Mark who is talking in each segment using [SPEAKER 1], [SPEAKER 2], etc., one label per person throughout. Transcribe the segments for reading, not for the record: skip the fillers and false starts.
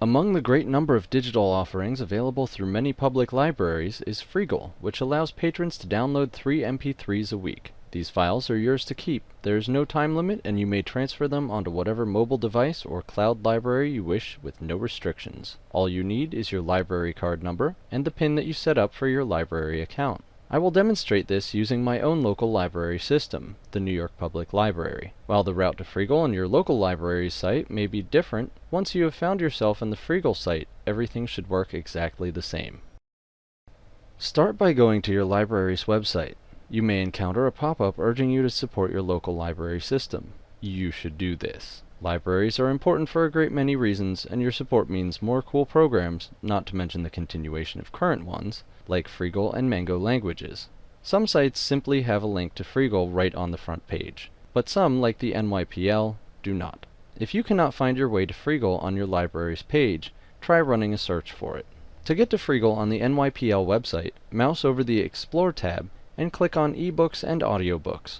[SPEAKER 1] Among the great number of digital offerings available through many public libraries is Freegal, which allows patrons to download 3 MP3s a week. These files are yours to keep. There is no time limit, and you may transfer them onto whatever mobile device or cloud library you wish with no restrictions. All you need is your library card number and the PIN that you set up for your library account. I will demonstrate this using my own local library system, the New York Public Library. While the route to Freegal on your local library's site may be different, once you have found yourself in the Freegal site, everything should work exactly the same. Start by going to your library's website. You may encounter a pop-up urging you to support your local library system. You should do this. Libraries are important for a great many reasons, and your support means more cool programs, not to mention the continuation of current ones, like Freegal and Mango languages. Some sites simply have a link to Freegal right on the front page, but some, like the NYPL, do not. If you cannot find your way to Freegal on your library's page, try running a search for it. To get to Freegal on the NYPL website, mouse over the Explore tab and click on eBooks and Audiobooks.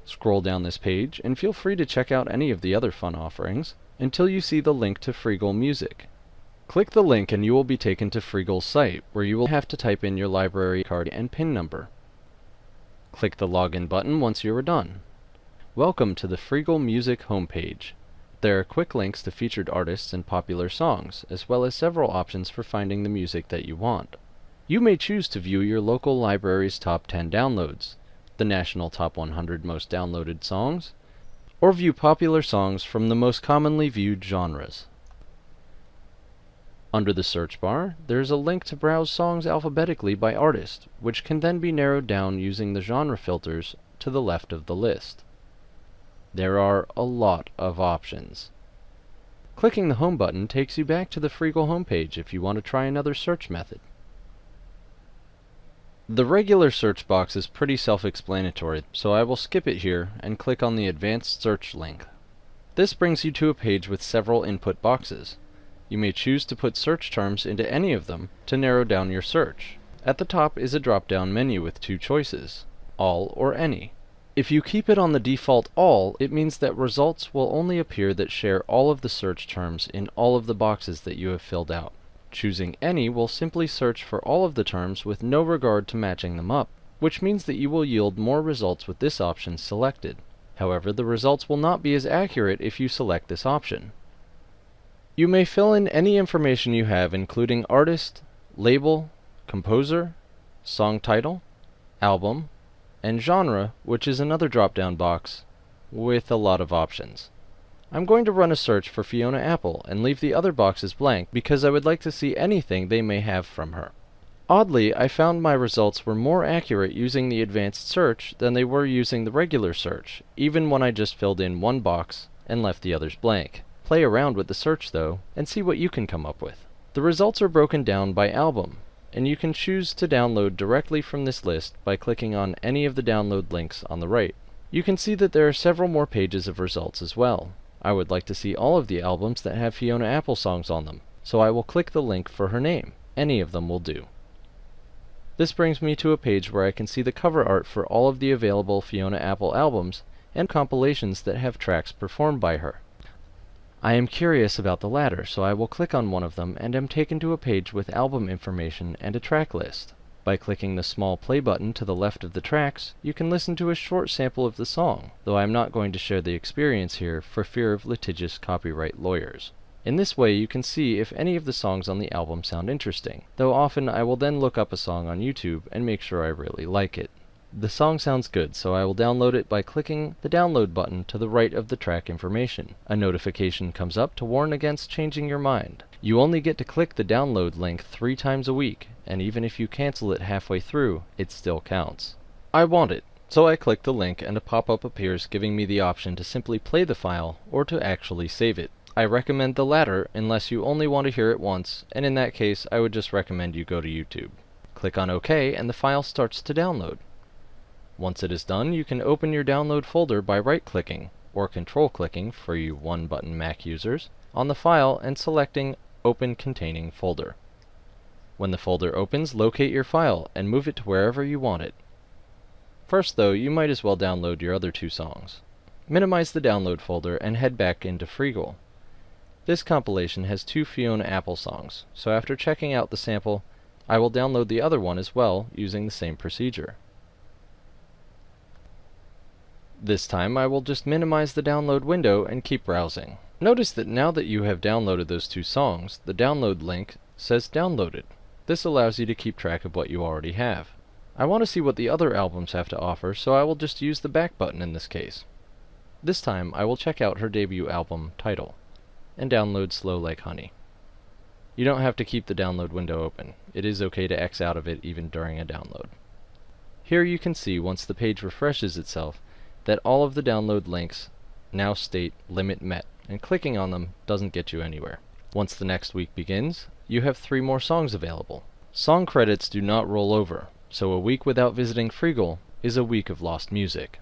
[SPEAKER 1] Scroll down this page and feel free to check out any of the other fun offerings until you see the link to Freegal Music. Click the link and you will be taken to Freegal's site, where you will have to type in your library card and PIN number. Click the Login button once you are done. Welcome to the Freegal Music homepage. There are quick links to featured artists and popular songs, as well as several options for finding the music that you want. You may choose to view your local library's top 10 downloads, the national top 100 most downloaded songs, or view popular songs from the most commonly viewed genres. Under the search bar, there is a link to browse songs alphabetically by artist, which can then be narrowed down using the genre filters to the left of the list. There are a lot of options. Clicking the Home button takes you back to the Freegal homepage if you want to try another search method. The regular search box is pretty self-explanatory, so I will skip it here and click on the Advanced Search link. This brings you to a page with several input boxes. You may choose to put search terms into any of them to narrow down your search. At the top is a drop-down menu with 2 choices, All or Any. If you keep it on the default All, it means that results will only appear that share all of the search terms in all of the boxes that you have filled out. Choosing Any will simply search for all of the terms with no regard to matching them up, which means that you will yield more results with this option selected. However, the results will not be as accurate if you select this option. You may fill in any information you have, including artist, label, composer, song title, album, and genre, which is another drop-down box with a lot of options. I'm going to run a search for Fiona Apple and leave the other boxes blank because I would like to see anything they may have from her. Oddly, I found my results were more accurate using the advanced search than they were using the regular search, even when I just filled in one box and left the others blank. Play around with the search though, and see what you can come up with. The results are broken down by album, and you can choose to download directly from this list by clicking on any of the download links on the right. You can see that there are several more pages of results as well. I would like to see all of the albums that have Fiona Apple songs on them, so I will click the link for her name. Any of them will do. This brings me to a page where I can see the cover art for all of the available Fiona Apple albums and compilations that have tracks performed by her. I am curious about the latter, so I will click on one of them and am taken to a page with album information and a track list. By clicking the small play button to the left of the tracks, you can listen to a short sample of the song, though I am not going to share the experience here for fear of litigious copyright lawyers. In this way you can see if any of the songs on the album sound interesting, though often I will then look up a song on YouTube and make sure I really like it. The song sounds good, so I will download it by clicking the download button to the right of the track information. A notification comes up to warn against changing your mind. You only get to click the download link 3 times a week, and even if you cancel it halfway through, it still counts. I want it, so I click the link and a pop-up appears giving me the option to simply play the file or to actually save it. I recommend the latter unless you only want to hear it once, and in that case I would just recommend you go to YouTube. Click on OK and the file starts to download. Once it is done, you can open your download folder by right-clicking, or control-clicking for you one-button Mac users, on the file and selecting Open Containing Folder. When the folder opens, locate your file and move it to wherever you want it. First though, you might as well download your other 2 songs. Minimize the download folder and head back into Freegal. This compilation has 2 Fiona Apple songs, so after checking out the sample, I will download the other one as well using the same procedure. This time I will just minimize the download window and keep browsing. Notice that now that you have downloaded those 2 songs, the download link says downloaded. This allows you to keep track of what you already have. I want to see what the other albums have to offer, so I will just use the back button in this case. This time I will check out her debut album, Title, and download Slow Like Honey. You don't have to keep the download window open. It is okay to X out of it even during a download. Here you can see, once the page refreshes itself, that all of the download links now state limit met, and clicking on them doesn't get you anywhere. Once the next week begins, you have 3 more songs available. Song credits do not roll over, so a week without visiting Freegal is a week of lost music.